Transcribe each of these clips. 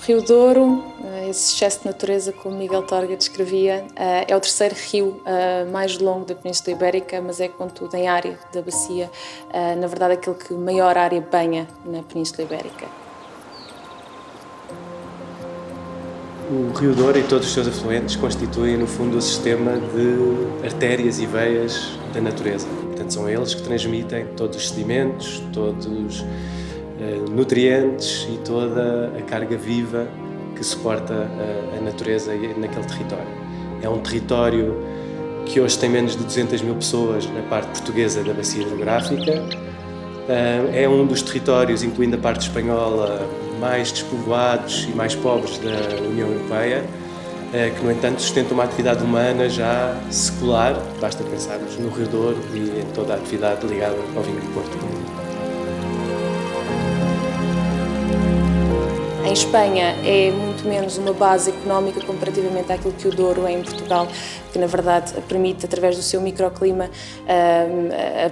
Rio Douro, esse excesso de natureza como Miguel Torga descrevia, é o terceiro rio mais longo da Península Ibérica, mas é, contudo, em área da bacia, na verdade, aquele que maior área banha na Península Ibérica. O Rio Douro e todos os seus afluentes constituem, no fundo, o sistema de artérias e veias da natureza. Portanto, são eles que transmitem todos os sedimentos, todos os nutrientes e toda a carga viva que suporta a natureza naquele território. É um território que hoje tem menos de 200 mil pessoas na parte portuguesa da bacia hidrográfica. É um dos territórios, incluindo a parte espanhola, mais despovoados e mais pobres da União Europeia, que, no entanto, sustenta uma atividade humana já secular. Basta pensarmos no Rio Douro e em toda a atividade ligada ao vinho do Porto. Em Espanha é muito menos uma base económica comparativamente àquilo que o Douro é em Portugal, que na verdade permite, através do seu microclima,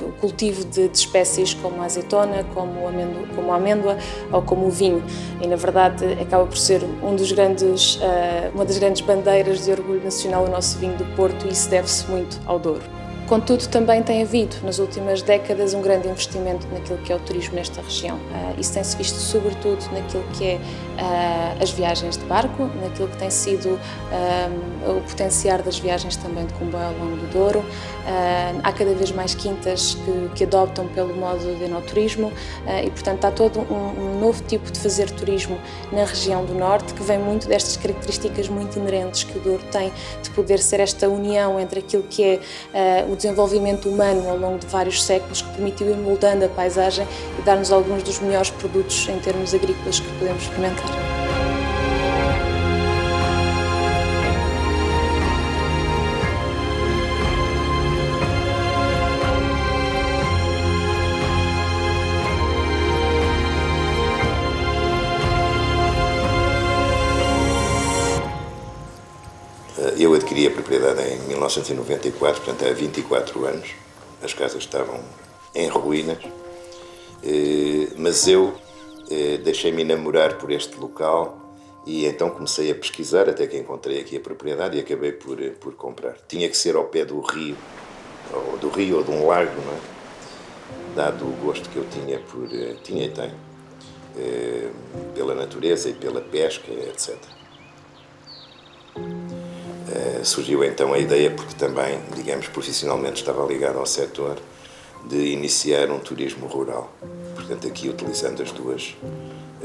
o cultivo de espécies como a azeitona, como a amêndoa ou como o vinho. E na verdade acaba por ser uma das grandes bandeiras de orgulho nacional o nosso vinho do Porto, e isso deve-se muito ao Douro. Contudo, também tem havido, nas últimas décadas, um grande investimento naquilo que é o turismo nesta região. Isso tem-se visto sobretudo naquilo que é as viagens de barco, naquilo que tem sido o potenciar das viagens também de comboio ao longo do Douro. Há cada vez mais quintas que adoptam pelo modo de enoturismo e, portanto, há todo um novo tipo de fazer turismo na região do Norte, que vem muito destas características muito inerentes que o Douro tem, de poder ser esta união entre aquilo que é o desenvolvimento humano ao longo de vários séculos, que permitiu ir moldando a paisagem e dar-nos alguns dos melhores produtos em termos agrícolas que podemos experimentar. Eu adquiri a propriedade em 1994, portanto há 24 anos. As casas estavam em ruínas, mas eu deixei-me enamorar por este local e então comecei a pesquisar até que encontrei aqui a propriedade e acabei por comprar. Tinha que ser ao pé do rio ou de um lago, não é? Dado o gosto que eu tinha e tenho, pela natureza e pela pesca, etc. Surgiu então a ideia, porque também, digamos, profissionalmente estava ligado ao setor, de iniciar um turismo rural, portanto aqui utilizando as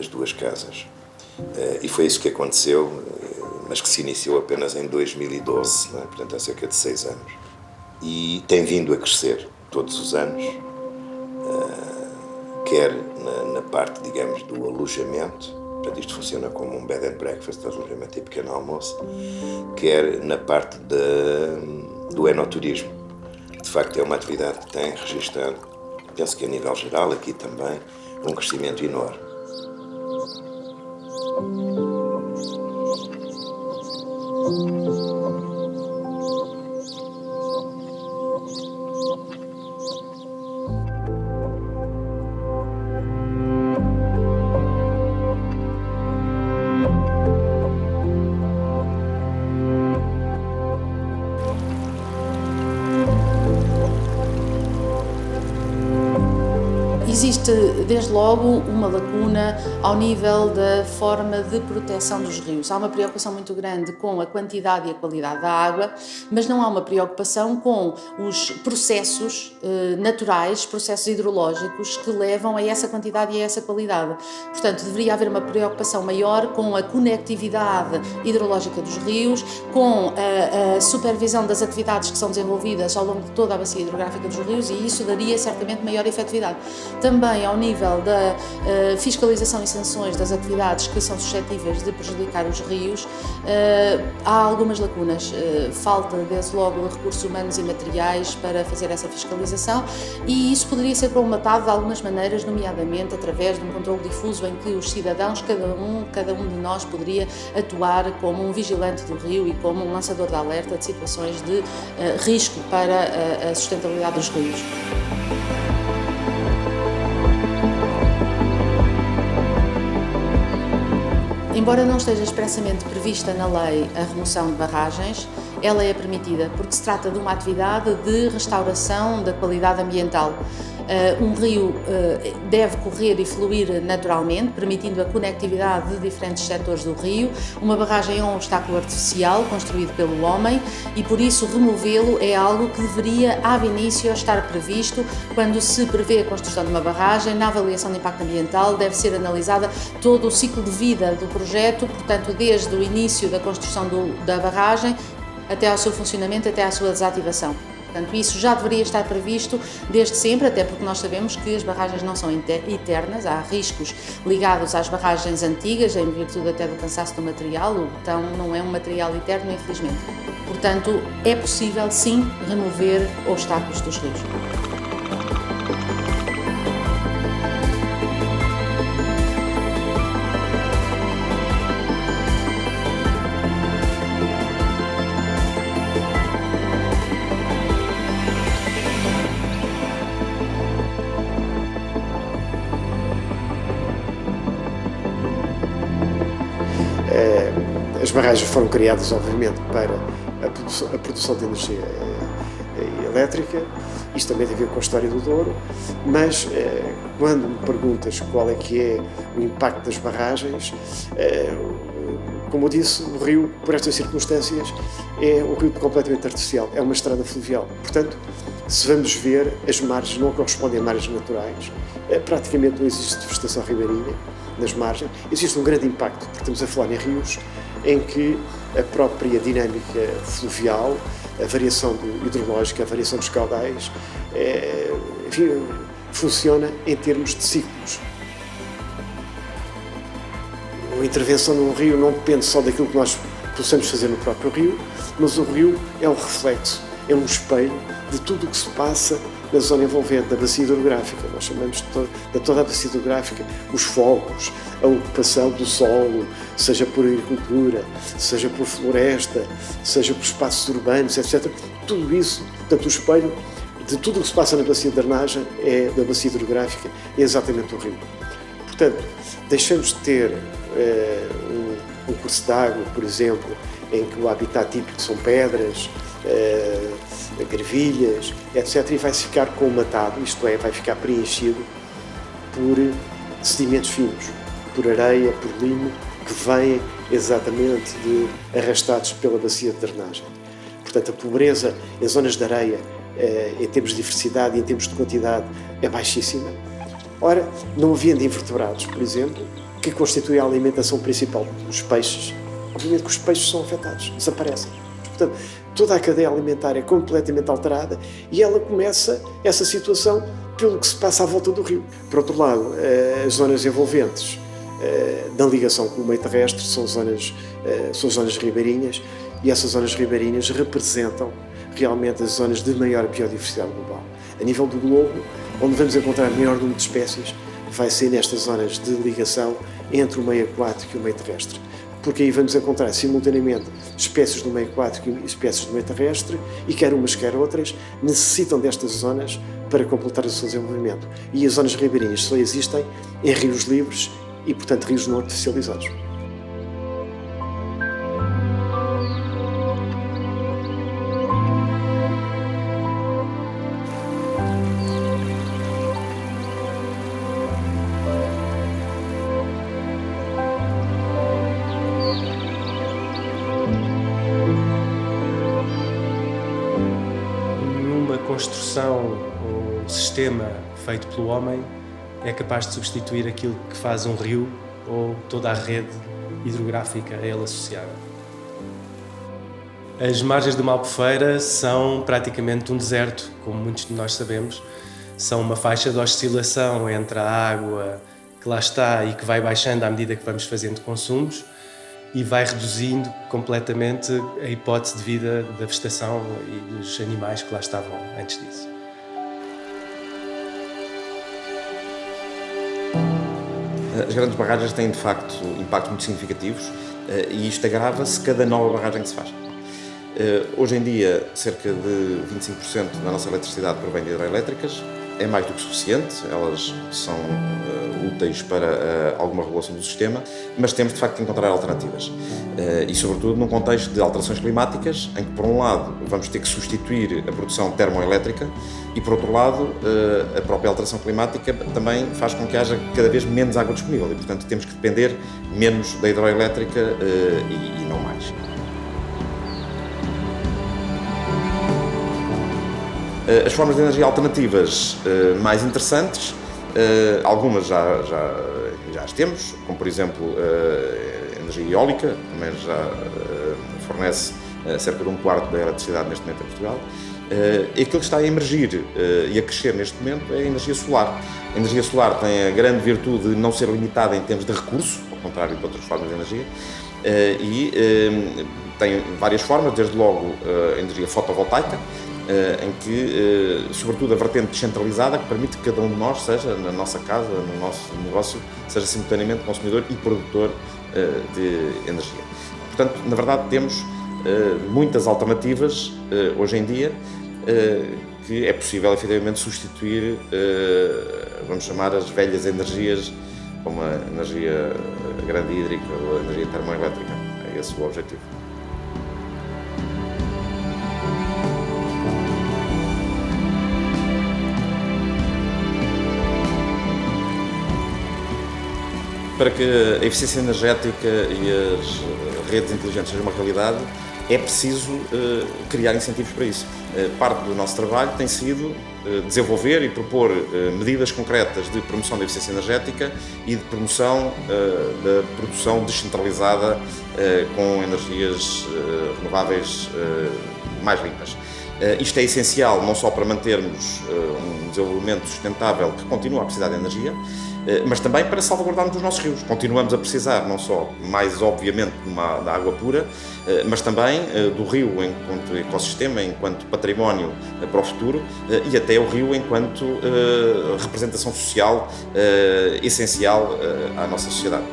duas casas. E foi isso que aconteceu, mas que se iniciou apenas em 2012, não é? Portanto há cerca de 6 anos. E tem vindo a crescer todos os anos, quer na parte, digamos, do alojamento. Portanto, isto funciona como um bed and breakfast, alojamento e pequeno almoço, quer na parte do enoturismo. De facto, é uma atividade que tem registrado, penso que a nível geral, aqui também, um crescimento enorme. Existe, desde logo, uma lacuna ao nível da forma de proteção dos rios. Há uma preocupação muito grande com a quantidade e a qualidade da água, mas não há uma preocupação com os processos naturais, processos hidrológicos que levam a essa quantidade e a essa qualidade. Portanto, deveria haver uma preocupação maior com a conectividade hidrológica dos rios, com a supervisão das atividades que são desenvolvidas ao longo de toda a bacia hidrográfica dos rios, e isso daria certamente maior efetividade. Também ao nível da fiscalização e sanções das atividades que são suscetíveis de prejudicar os rios, há algumas lacunas. Falta, desde logo, recursos humanos e materiais para fazer essa fiscalização, e isso poderia ser colmatado de algumas maneiras, nomeadamente através de um controle difuso em que os cidadãos, cada um de nós, poderia atuar como um vigilante do rio e como um lançador de alerta de situações de risco para a sustentabilidade dos rios. Embora não esteja expressamente prevista na lei a remoção de barragens, ela é permitida porque se trata de uma atividade de restauração da qualidade ambiental. Um rio deve correr e fluir naturalmente, permitindo a conectividade de diferentes setores do rio. Uma barragem é um obstáculo artificial construído pelo homem e, por isso, removê-lo é algo que deveria, ab início, estar previsto quando se prevê a construção de uma barragem. Na avaliação de impacto ambiental deve ser analisada todo o ciclo de vida do projeto, portanto, desde o início da construção da barragem até ao seu funcionamento, até à sua desativação. Portanto, isso já deveria estar previsto desde sempre, até porque nós sabemos que as barragens não são eternas, há riscos ligados às barragens antigas, em virtude até do cansaço do material. O betão não é um material eterno, infelizmente. Portanto, é possível, sim, remover obstáculos dos rios. As barragens foram criadas, obviamente, para a produção de energia elétrica. Isto também tem a ver com a história do Douro, mas quando me perguntas qual é que é o impacto das barragens, como eu disse, o rio, por estas circunstâncias, é um rio completamente artificial, é uma estrada fluvial. Portanto, se vamos ver, as margens não correspondem a margens naturais, praticamente não existe vegetação ribeirinha nas margens, existe um grande impacto, porque estamos a falar em rios em que a própria dinâmica fluvial, a variação hidrológica, a variação dos caudais, enfim, funciona em termos de ciclos. A intervenção num rio não depende só daquilo que nós possamos fazer no próprio rio, mas o rio é um reflexo, é um espelho de tudo o que se passa na zona envolvente, da bacia hidrográfica. Nós chamamos de toda a bacia hidrográfica os fogos, a ocupação do solo, seja por agricultura, seja por floresta, seja por espaços urbanos, etc. Tudo isso, portanto, o espelho de tudo o que se passa na bacia de drenagem, da bacia hidrográfica, é exatamente o rio. Portanto, deixamos de ter um curso de água, por exemplo, em que o habitat típico são pedras, gravilhas, etc., e vai-se ficar colmatado, isto é, vai ficar preenchido por sedimentos finos, por areia, por limo, que vêm exatamente arrastados pela bacia de drenagem. Portanto, a pobreza em zonas de areia, em termos de diversidade e em termos de quantidade, é baixíssima. Ora, não havendo invertebrados, por exemplo, que constituem a alimentação principal dos peixes, obviamente que os peixes são afetados, desaparecem. Portanto, toda a cadeia alimentar é completamente alterada e ela começa essa situação pelo que se passa à volta do rio. Por outro lado, as zonas envolventes da ligação com o meio terrestre são zonas ribeirinhas, e essas zonas ribeirinhas representam realmente as zonas de maior biodiversidade global. A nível do globo, onde vamos encontrar maior número de espécies, vai ser nestas zonas de ligação entre o meio aquático e o meio terrestre. Porque aí vamos encontrar simultaneamente espécies do meio aquático e espécies do meio terrestre, e quer umas quer outras necessitam destas zonas para completar o seu desenvolvimento. E as zonas ribeirinhas só existem em rios livres e, portanto, rios não artificializados. Construção, um sistema feito pelo homem é capaz de substituir aquilo que faz um rio ou toda a rede hidrográfica a ele associada. As margens de uma albufeira são praticamente um deserto, como muitos de nós sabemos. São uma faixa de oscilação entre a água que lá está e que vai baixando à medida que vamos fazendo consumos, e vai reduzindo completamente a hipótese de vida da vegetação e dos animais que lá estavam antes disso. As grandes barragens têm, de facto, impactos muito significativos, e isto agrava-se cada nova barragem que se faz. Hoje em dia, cerca de 25% da nossa eletricidade provém de hidroelétricas, é mais do que suficiente, elas são úteis para alguma regulação do sistema, mas temos de facto de encontrar alternativas. E sobretudo num contexto de alterações climáticas, em que por um lado vamos ter que substituir a produção termoelétrica e por outro lado a própria alteração climática também faz com que haja cada vez menos água disponível e portanto temos que depender menos da hidroelétrica e não mais. As formas de energia alternativas mais interessantes, algumas já as temos, como por exemplo a energia eólica, também já fornece cerca de 1/4 da eletricidade neste momento em Portugal. E aquilo que está a emergir e a crescer neste momento é a energia solar. A energia solar tem a grande virtude de não ser limitada em termos de recurso, ao contrário de outras formas de energia, e tem várias formas, desde logo a energia fotovoltaica, em que, sobretudo, a vertente descentralizada que permite que cada um de nós, seja na nossa casa, no nosso negócio, seja simultaneamente consumidor e produtor de energia. Portanto, na verdade, temos muitas alternativas hoje em dia que é possível, efetivamente, substituir, vamos chamar, as velhas energias, como a energia grande hídrica ou a energia termoelétrica. É esse o objetivo. Para que a eficiência energética e as redes inteligentes sejam uma realidade, é preciso criar incentivos para isso. Parte do nosso trabalho tem sido desenvolver e propor medidas concretas de promoção da eficiência energética e de promoção da produção descentralizada com energias renováveis mais limpas. Isto é essencial não só para mantermos um desenvolvimento sustentável que continua a precisar de energia, mas também para salvaguardarmos os nossos rios. Continuamos a precisar não só, mais obviamente, da água pura, mas também do rio enquanto ecossistema, enquanto património para o futuro e até o rio enquanto representação social essencial à nossa sociedade.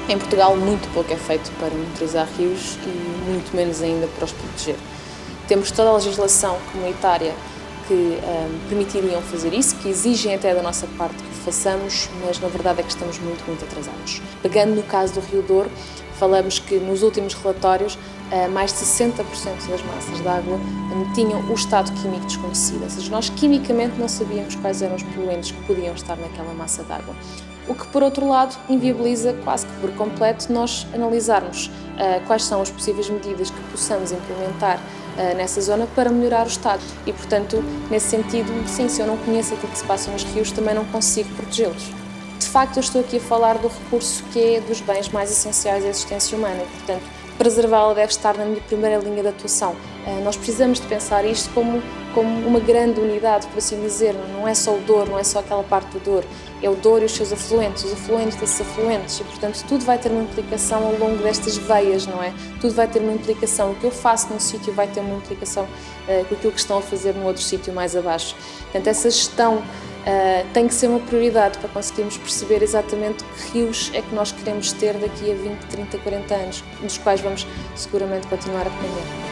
Em Portugal, muito pouco é feito para monitorizar rios e muito menos ainda para os proteger. Temos toda a legislação comunitária que permitiriam fazer isso, que exigem até da nossa parte que o façamos, mas na verdade é que estamos muito atrasados. Pegando no caso do Rio Douro, falamos que nos últimos relatórios mais de 60% das massas de água tinham o estado químico desconhecido, ou seja, nós quimicamente não sabíamos quais eram os poluentes que podiam estar naquela massa de água. O que, por outro lado, inviabiliza quase que por completo nós analisarmos quais são as possíveis medidas que possamos implementar nessa zona para melhorar o estado. E, portanto, nesse sentido, sim, se eu não conheço aquilo que se passa nos rios, também não consigo protegê-los. De facto, eu estou aqui a falar do recurso que é dos bens mais essenciais à existência humana e, portanto, preservá-la deve estar na minha primeira linha de atuação. Nós precisamos de pensar isto como uma grande unidade, por assim dizer. Não é só o Douro, não é só aquela parte do Douro, é o Douro e os seus afluentes, os afluentes desses afluentes, e portanto tudo vai ter uma implicação ao longo destas veias, não é? Tudo vai ter uma implicação, o que eu faço num sítio vai ter uma implicação com aquilo que estão a fazer num outro sítio mais abaixo. Portanto, essa gestão tem que ser uma prioridade para conseguirmos perceber exatamente que rios é que nós queremos ter daqui a 20, 30, 40 anos, dos quais vamos seguramente continuar a depender.